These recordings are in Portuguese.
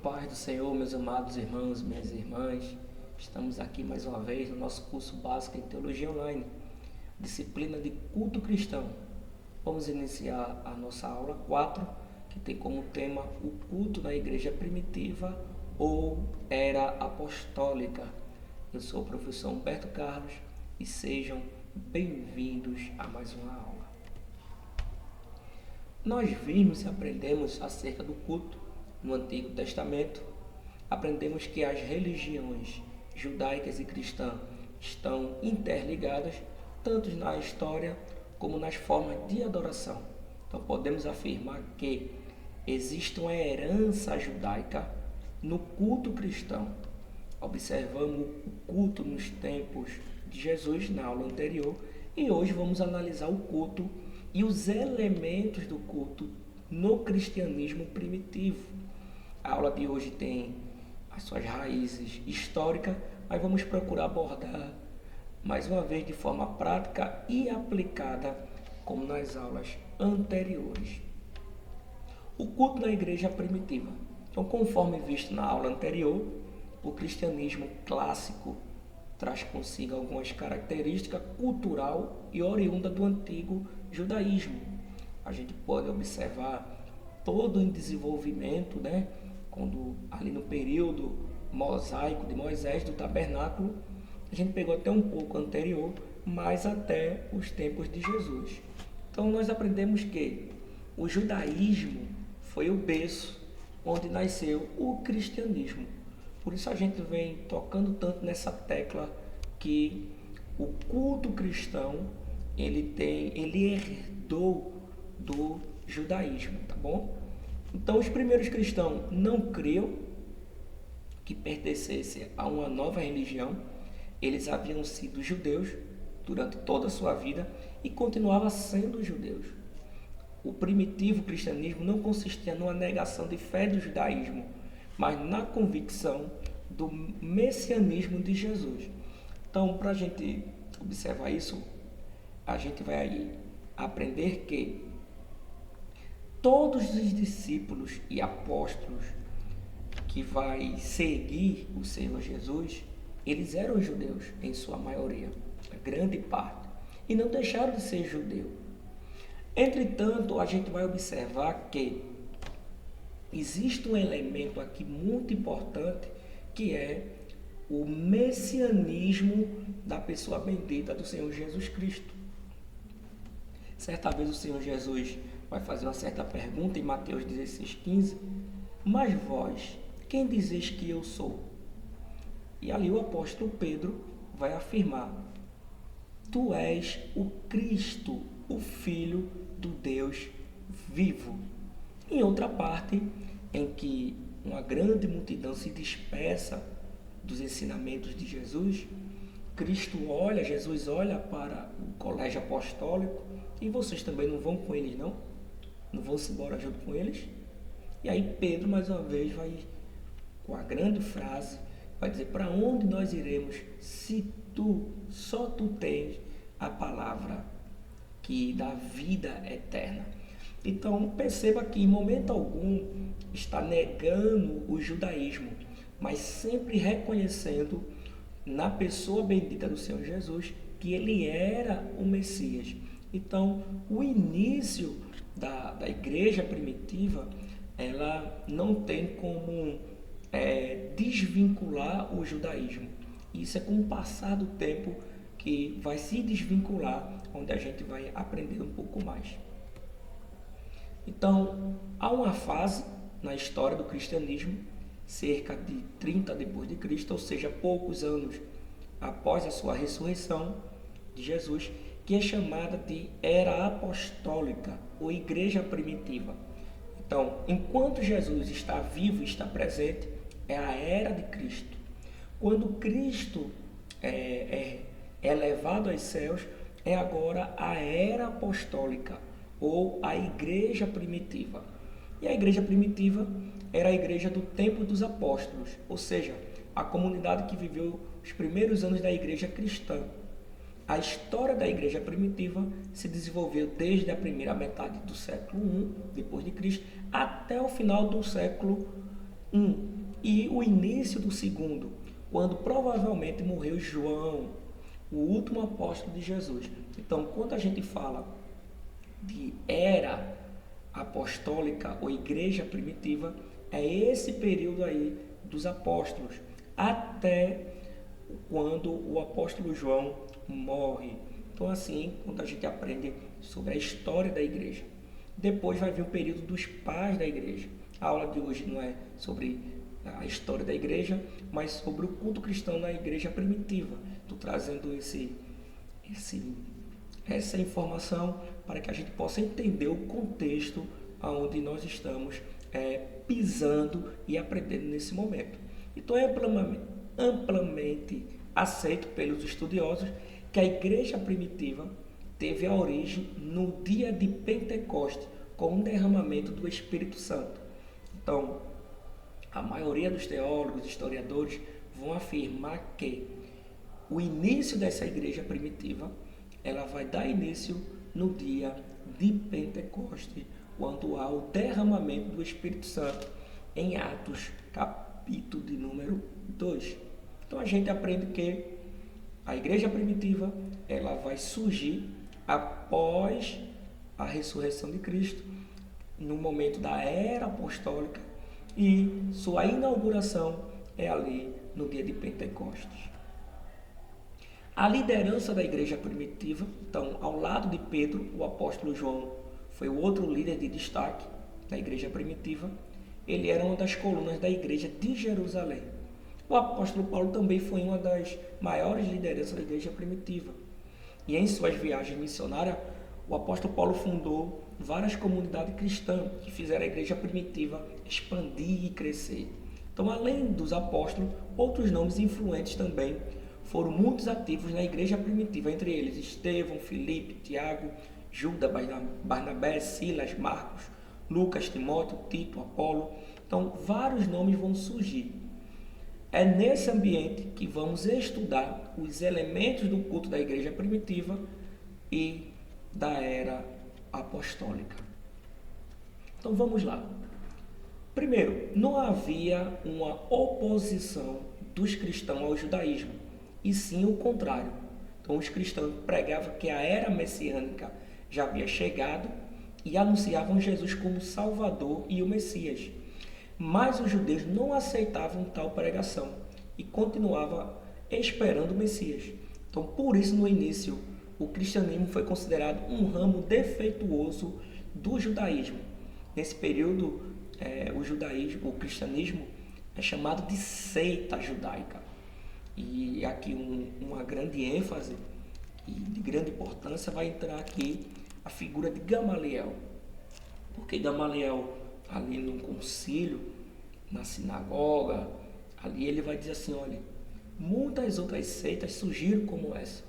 paz do Senhor, meus amados irmãos, minhas irmãs. Estamos aqui mais uma vez no nosso curso básico em Teologia Online, disciplina de culto cristão. Vamos iniciar a nossa aula 4, que tem como tema o culto na igreja primitiva ou era apostólica. Eu sou o professor Humberto Carlos e sejam bem-vindos a mais uma aula. Nós vimos e aprendemos acerca do culto no Antigo Testamento. Aprendemos que as religiões judaicas e cristãs estão interligadas tanto na história como nas formas de adoração. Então podemos afirmar que existe uma herança judaica no culto cristão. Observamos o culto nos tempos de Jesus na aula anterior e hoje vamos analisar o culto e os elementos do culto no cristianismo primitivo. A aula de hoje tem as suas raízes históricas, mas vamos procurar abordar mais uma vez de forma prática e aplicada como nas aulas anteriores. O culto na igreja primitiva. Então, conforme visto na aula anterior, o cristianismo clássico traz consigo algumas características cultural e oriunda do antigo judaísmo. A gente pode observar todo o desenvolvimento, quando ali no período mosaico de Moisés, do tabernáculo, a gente pegou até um pouco anterior, mas até os tempos de Jesus. Então nós aprendemos que o judaísmo foi o berço onde nasceu o cristianismo. Por isso a gente vem tocando tanto nessa tecla que o culto cristão ele herdou do judaísmo, tá bom? Então os primeiros cristãos não criam que pertencesse a uma nova religião. Eles haviam sido judeus durante toda a sua vida e continuavam sendo judeus. O primitivo cristianismo não consistia numa negação de fé do judaísmo, mas na convicção do messianismo de Jesus. Então, para a gente observar isso, a gente vai aprender que todos os discípulos e apóstolos que vai seguir o Senhor Jesus, eles eram judeus em sua maioria, a grande parte, e não deixaram de ser judeu. Entretanto, a gente vai observar que existe um elemento aqui muito importante, que é o messianismo da pessoa bendita do Senhor Jesus Cristo. Certa vez o Senhor Jesus vai fazer uma certa pergunta em Mateus 16,15, mas vós, quem dizeis que eu sou? E ali o apóstolo Pedro vai afirmar, tu és o Cristo, o Filho do Deus vivo. Em outra parte, em que uma grande multidão se dispersa dos ensinamentos de Jesus, Jesus olha para o colégio apostólico, e vocês também não vão com eles, não? Não vão se embora junto com eles? E aí Pedro, mais uma vez, vai, com a grande frase, vai dizer, para onde nós iremos se só tu tens a palavra que dá vida eterna? Então, perceba que em momento algum está negando o judaísmo, mas sempre reconhecendo na pessoa bendita do Senhor Jesus que ele era o Messias. Então, o início da igreja primitiva, ela não tem como desvincular o judaísmo. Isso é com o passar do tempo que vai se desvincular, onde a gente vai aprender um pouco mais. Então, há uma fase na história do cristianismo, cerca de 30 depois de Cristo, ou seja, poucos anos após a sua ressurreição de Jesus, que é chamada de Era Apostólica, ou Igreja Primitiva. Então, enquanto Jesus está vivo e está presente, é a Era de Cristo. Quando Cristo é levado aos céus, é agora a Era Apostólica, ou a Igreja Primitiva. E a Igreja Primitiva era a igreja do tempo dos apóstolos, ou seja, a comunidade que viveu os primeiros anos da igreja cristã. A história da igreja primitiva se desenvolveu desde a primeira metade do século I depois de Cristo até o final do século e o início do segundo, quando provavelmente morreu João, o último apóstolo de Jesus. Então, quando a gente fala de era apostólica ou igreja primitiva, é esse período aí dos apóstolos, até quando o apóstolo João morre. Então, assim, quando a gente aprende sobre a história da igreja. Depois vai vir o período dos pais da igreja. A aula de hoje não é sobre a história da igreja, mas sobre o culto cristão na igreja primitiva. Estou trazendo essa informação para que a gente possa entender o contexto onde nós estamos pisando e aprendendo nesse momento. Então é amplamente aceito pelos estudiosos que a igreja primitiva teve a origem no dia de Pentecostes, com o derramamento do Espírito Santo. Então, a maioria dos teólogos, historiadores, vão afirmar que o início dessa igreja primitiva, ela vai dar início no dia de Pentecostes, quando há o derramamento do Espírito Santo, em Atos, capítulo de número 2. Então, a gente aprende que a igreja primitiva, ela vai surgir após a ressurreição de Cristo, no momento da era apostólica, e sua inauguração é ali no dia de Pentecostes. A liderança da igreja primitiva, então, ao lado de Pedro, o apóstolo João foi o outro líder de destaque da igreja primitiva. Ele era uma das colunas da igreja de Jerusalém. O apóstolo Paulo também foi uma das maiores lideranças da igreja primitiva. E em suas viagens missionárias, o apóstolo Paulo fundou várias comunidades cristãs que fizeram a igreja primitiva expandir e crescer. Então, além dos apóstolos, outros nomes influentes também foram muito ativos na igreja primitiva, entre eles Estevão, Filipe, Tiago, Judas, Barnabé, Silas, Marcos, Lucas, Timóteo, Tito, Apolo. Então, vários nomes vão surgir. É nesse ambiente que vamos estudar os elementos do culto da igreja primitiva e da era apostólica. Então vamos lá. Primeiro, não havia uma oposição dos cristãos ao judaísmo, e sim o contrário. Então os cristãos pregavam que a era messiânica já havia chegado e anunciavam Jesus como Salvador e o Messias. Mas os judeus não aceitavam tal pregação e continuavam esperando o Messias. Então, por isso, no início, o cristianismo foi considerado um ramo defeituoso do judaísmo. Nesse período, o cristianismo é chamado de seita judaica. E aqui uma grande ênfase e de grande importância vai entrar aqui a figura de Gamaliel. Porque Gamaliel, ali no concílio, na sinagoga, ali ele vai dizer assim, olha, muitas outras seitas surgiram como essa.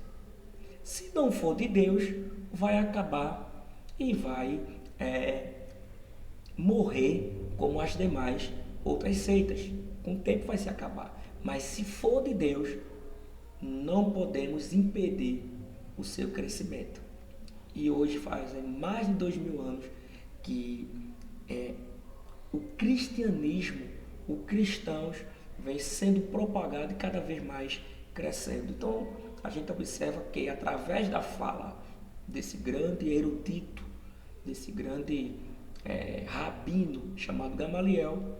Se não for de Deus, vai acabar e vai morrer como as demais outras seitas. Com o tempo vai se acabar. Mas se for de Deus, não podemos impedir o seu crescimento. E hoje fazem mais de 2000 anos que o cristianismo, os cristãos, vem sendo propagado e cada vez mais crescendo. Então, a gente observa que através da fala desse grande erudito, desse grande rabino chamado Gamaliel,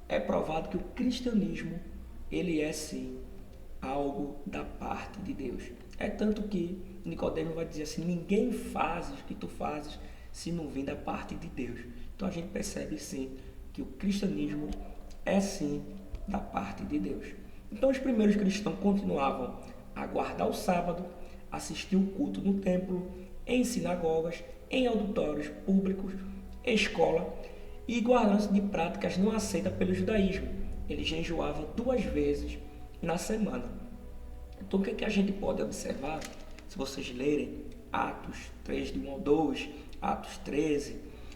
é provado que o cristianismo, ele é sim algo da parte de Deus. É tanto que Nicodemo vai dizer assim, ninguém faz o que tu fazes se não vem da parte de Deus. Então a gente percebe sim que o cristianismo é sim da parte de Deus. Então os primeiros cristãos continuavam a guardar o sábado, assistir o culto no templo, em sinagogas, em auditórios públicos, escola, e guardando-se de práticas não aceitas pelo judaísmo. Eles jejuavam 2 vezes na semana. Então o que a gente pode observar, se vocês lerem Atos 3, de 1 ao 2, Atos 13,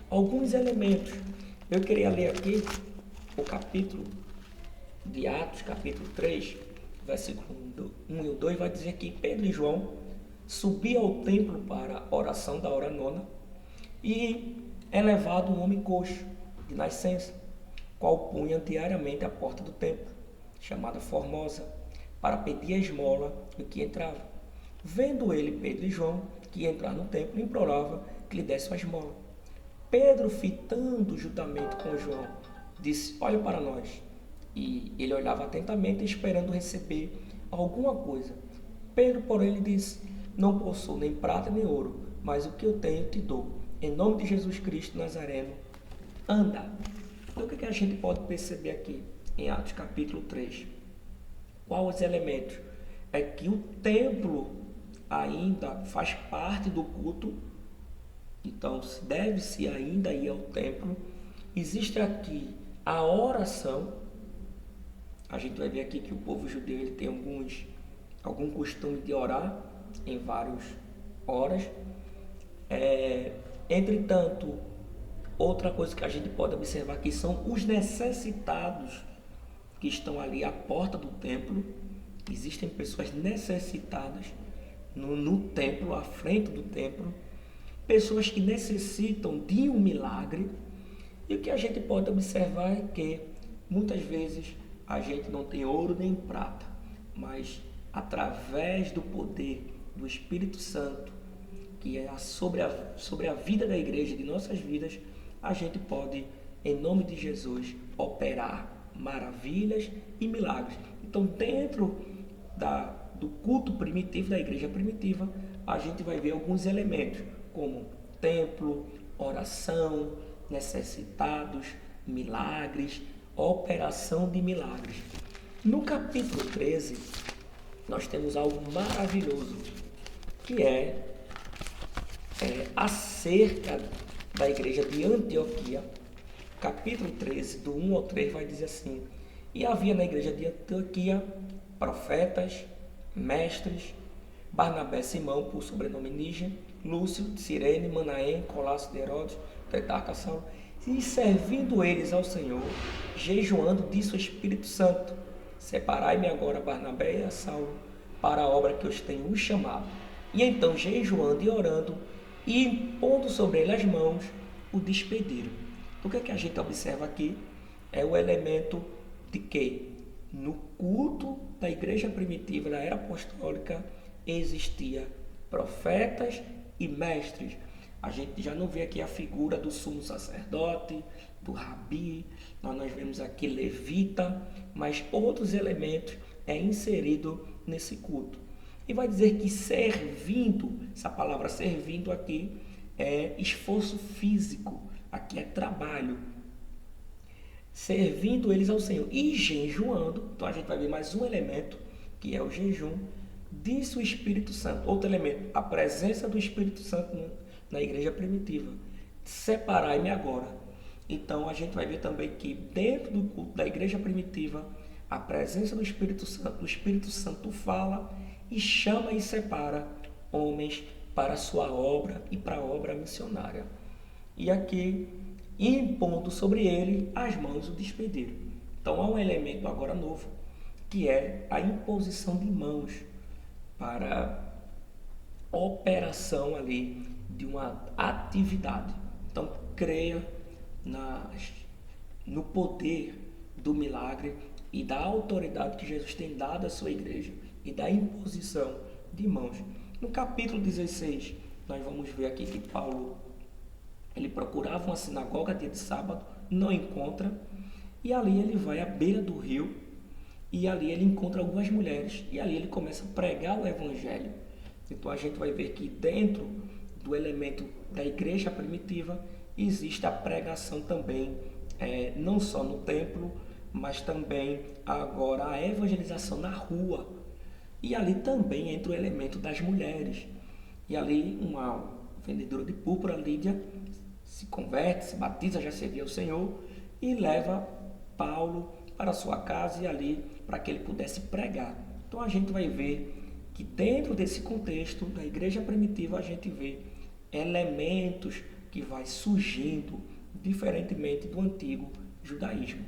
alguns elementos. Eu queria ler aqui o capítulo de Atos, capítulo 3, versículo 1 e 2, vai dizer que Pedro e João subiam ao templo para a oração da hora nona e é levado um homem coxo, de nascença. qual punha diariamente à porta do templo, chamada Formosa, para pedir a esmola no que entrava. Vendo ele, Pedro e João, que ia entrar no templo, implorava que lhe desse uma esmola. Pedro, fitando juntamente com João, disse: olha para nós. E ele olhava atentamente, esperando receber alguma coisa. Pedro, porém, lhe disse: não possuo nem prata nem ouro, mas o que eu tenho te dou. Em nome de Jesus Cristo Nazareno, anda. Então, o que a gente pode perceber aqui em Atos capítulo 3? Quais os elementos? É que o templo ainda faz parte do culto, então deve-se ainda ir ao templo. Existe aqui a oração. A gente vai ver aqui que o povo judeu ele tem algum costume de orar em várias horas. Entretanto, outra coisa que a gente pode observar aqui são os necessitados que estão ali à porta do templo. Existem pessoas necessitadas no templo, à frente do templo, pessoas que necessitam de um milagre. E o que a gente pode observar é que muitas vezes a gente não tem ouro nem prata, mas através do poder do Espírito Santo, que é sobre a vida da igreja, de nossas vidas, a gente pode, em nome de Jesus, operar maravilhas e milagres. Então, dentro do culto primitivo, da igreja primitiva, a gente vai ver alguns elementos, como templo, oração, necessitados, milagres, operação de milagres. No capítulo 13, nós temos algo maravilhoso, que é acerca da igreja de Antioquia. Capítulo 13, do 1 ao 3, vai dizer assim: e havia na igreja de Antioquia profetas, mestres, Barnabé, Simão, por sobrenome Níger, Lúcio, Cirene, Manaém, Colasso de Herodes, Tetarca, Saulo, e servindo eles ao Senhor, jejuando, disse o Espírito Santo: separai-me agora Barnabé e a Saulo para a obra que eu os tenho chamado. E então, jejuando e orando, e impondo sobre ele as mãos, o despediram. O que a gente observa aqui é o elemento de que no culto da igreja primitiva, da era apostólica, existia profetas e mestres. A gente já não vê aqui a figura do sumo sacerdote, do rabi, nós vemos aqui levita, mas outros elementos inserido nesse culto. E vai dizer que servindo, essa palavra servindo aqui é esforço físico, aqui é trabalho. Servindo eles ao Senhor e jejuando. Então a gente vai ver mais um elemento, que é o jejum. Disse o Espírito Santo, outro elemento, a presença do Espírito Santo na igreja primitiva: separai-me agora. Então a gente vai ver também que dentro do culto da igreja primitiva, a presença do Espírito Santo fala e chama e separa homens para a sua obra e para a obra missionária. E aqui, impondo sobre ele as mãos, o despediram. Então há um elemento agora novo, que é a imposição de mãos para operação ali de uma atividade. Então creia no poder do milagre e da autoridade que Jesus tem dado à sua igreja e da imposição de mãos. No capítulo 16, nós vamos ver aqui que Paulo ele procurava uma sinagoga dia de sábado, não encontra, e ali ele vai à beira do rio, e ali ele encontra algumas mulheres, e ali ele começa a pregar o evangelho. Então a gente vai ver que dentro do elemento da igreja primitiva existe a pregação também, não só no templo, mas também agora a evangelização na rua. E ali também entra o elemento das mulheres. E ali uma vendedora de púrpura, Lídia, se converte, se batiza, já servia ao Senhor, e leva Paulo para sua casa e ali para que ele pudesse pregar. Então a gente vai ver que dentro desse contexto da igreja primitiva a gente vê elementos que vai surgindo diferentemente do antigo judaísmo.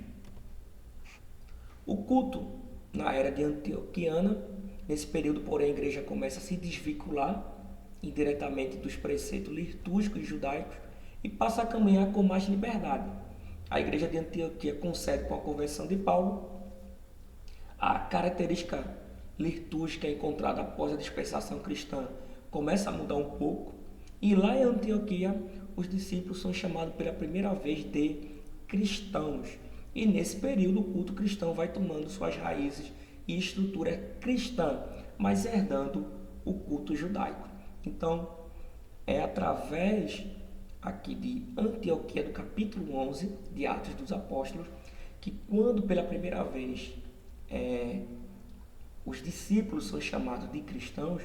O culto na era de Antioquiana, nesse período, porém, a igreja começa a se desvincular indiretamente dos preceitos litúrgicos e judaicos e passa a caminhar com mais liberdade. a igreja de Antioquia concede com a conversão de Paulo a característica litúrgica encontrada após a dispersação cristã começa a mudar um pouco, e lá em Antioquia os discípulos são chamados pela primeira vez de cristãos, e nesse período o culto cristão vai tomando suas raízes e estrutura cristã, mas herdando o culto judaico. Então, é através aqui de Antioquia, do capítulo 11 de Atos dos Apóstolos, que quando pela primeira vez os discípulos são chamados de cristãos,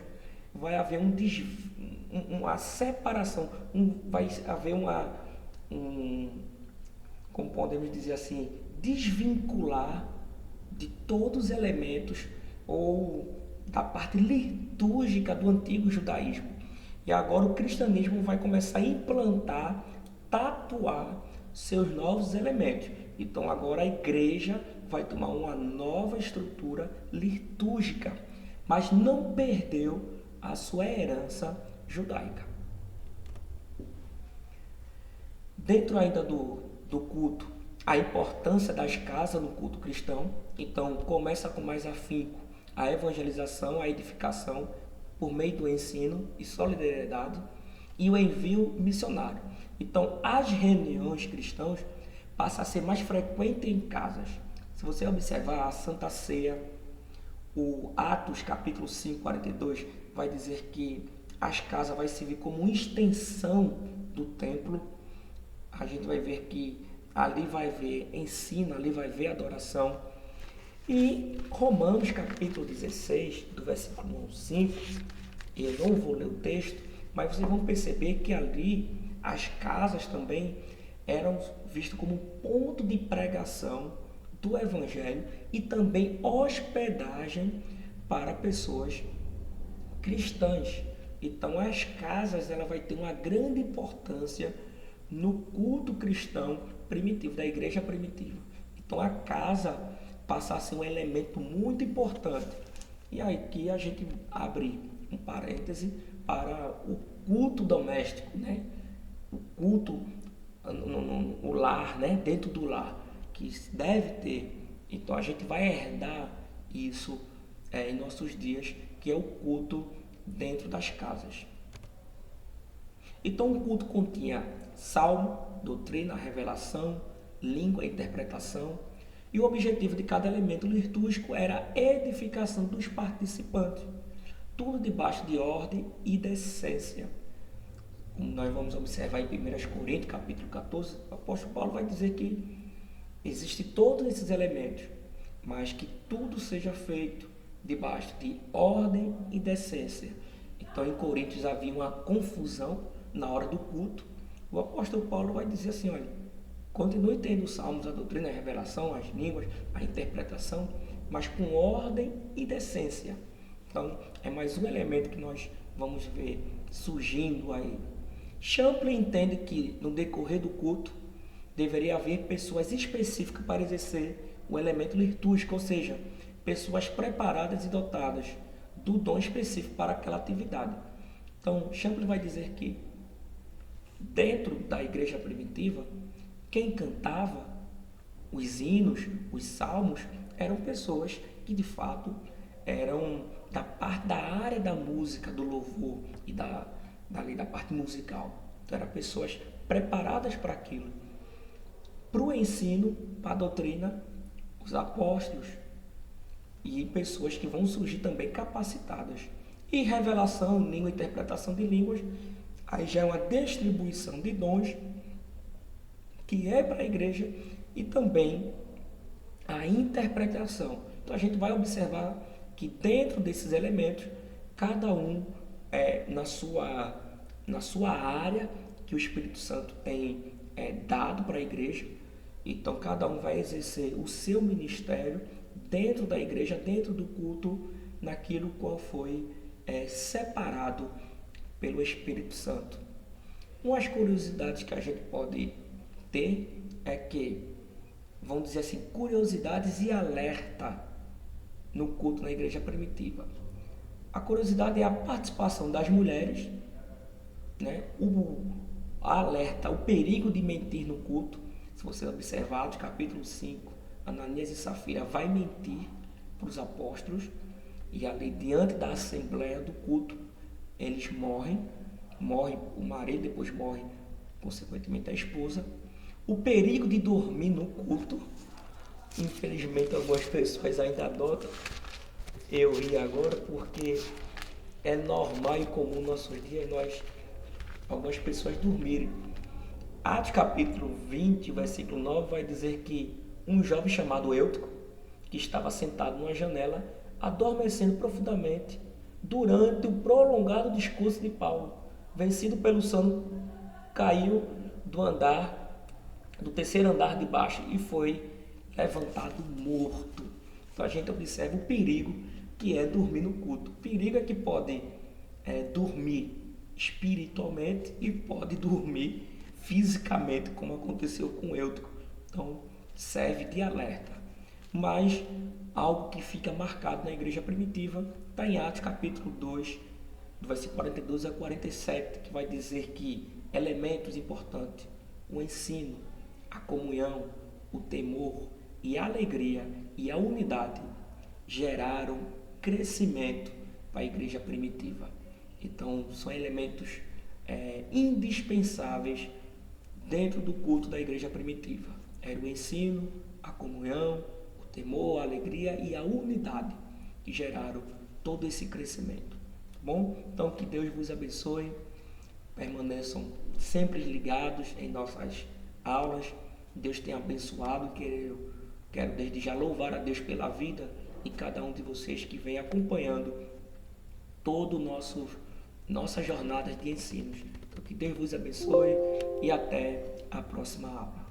vai haver uma separação, vai haver como podemos dizer assim, desvincular de todos os elementos ou da parte litúrgica do antigo judaísmo. E agora o cristianismo vai começar a implantar, tatuar seus novos elementos. Então agora a igreja vai tomar uma nova estrutura litúrgica, mas não perdeu a sua herança judaica. Dentro ainda do culto, a importância das casas no culto cristão. Então começa com mais afinco a evangelização, a edificação por meio do ensino e solidariedade e o envio missionário. Então as reuniões cristãs passam a ser mais frequentes em casas. Se você observar a Santa Ceia, o Atos capítulo 5, 42, vai dizer que as casas vai servir como uma extensão do templo. A gente vai ver que ali vai ver ensino, ali vai ver adoração. E Romanos capítulo 16, do versículo 1 ao 5, eu não vou ler o texto, mas vocês vão perceber que ali as casas também eram vistas como ponto de pregação do Evangelho e também hospedagem para pessoas cristãs. Então as casas ela vai ter uma grande importância no culto cristão primitivo, da igreja primitiva. Então a casa passa a ser um elemento muito importante. E aqui a gente abre um parêntese para o culto doméstico, né? O culto no lar, né? Dentro do lar, que deve ter. Então a gente vai herdar isso em nossos dias, que é o culto dentro das casas. Então o culto continha salmo, doutrina, revelação, língua, interpretação, e o objetivo de cada elemento litúrgico era a edificação dos participantes, tudo debaixo de ordem e decência. Como nós vamos observar em 1 Coríntios, capítulo 14, o apóstolo Paulo vai dizer que existem todos esses elementos, mas que tudo seja feito debaixo de ordem e decência. Então em Coríntios havia uma confusão na hora do culto. O apóstolo Paulo vai dizer assim, olha, continue tendo os salmos, a doutrina, a revelação, as línguas, a interpretação, mas com ordem e decência. Então, é mais um elemento que nós vamos ver surgindo aí. Champlin entende que, no decorrer do culto, deveria haver pessoas específicas para exercer o elemento litúrgico, ou seja, pessoas preparadas e dotadas do dom específico para aquela atividade. Então, Champlin vai dizer que, dentro da igreja primitiva, quem cantava os hinos, os salmos, eram pessoas que de fato eram da parte da área da música, do louvor e da parte musical. Então eram pessoas preparadas para aquilo. Para o ensino, para a doutrina, os apóstolos e pessoas que vão surgir também capacitadas. E revelação, língua, interpretação de línguas, aí já é uma distribuição de dons que é para a igreja, e também a interpretação. Então a gente vai observar que dentro desses elementos, cada um na sua área que o Espírito Santo tem dado para a igreja. Então cada um vai exercer o seu ministério dentro da igreja, dentro do culto, naquilo qual foi separado pelo Espírito Santo. Umas curiosidades que a gente pode ter é que, vamos dizer assim, curiosidades e alerta no culto na igreja primitiva. A curiosidade é a participação das mulheres, né? O alerta, o perigo de mentir no culto. Se você observar do capítulo 5, Ananias e Safira vai mentir para os apóstolos e ali diante da assembleia do culto, eles morre o marido, depois morre consequentemente a esposa. O perigo de dormir no culto, infelizmente algumas pessoas ainda adotam, eu ri agora porque é normal e comum nos nossos dias algumas pessoas dormirem. Atos capítulo 20, versículo 9 vai dizer que um jovem chamado Eutico, que estava sentado numa janela, adormecendo profundamente durante o prolongado discurso de Paulo, vencido pelo sono, caiu do terceiro andar de baixo e foi levantado morto. Então a gente observa o perigo que é dormir no culto. O perigo é que pode dormir espiritualmente e pode dormir fisicamente, como aconteceu com Eutico. Então serve de alerta. Mas algo que fica marcado na igreja primitiva está em Atos capítulo 2, do versículo 42 a 47, que vai dizer que elementos importantes, o ensino, a comunhão, o temor e a alegria e a unidade geraram crescimento para a igreja primitiva. Então são elementos indispensáveis dentro do culto da igreja primitiva. Era o ensino, a comunhão, o temor, a alegria e a unidade que geraram todo esse crescimento. Tá bom? Então que Deus vos abençoe, permaneçam sempre ligados em nossas aulas. Deus tem abençoado, quero desde já louvar a Deus pela vida e cada um de vocês que vem acompanhando todo nossa jornada de ensinos. Então que Deus vos abençoe e até a próxima aula.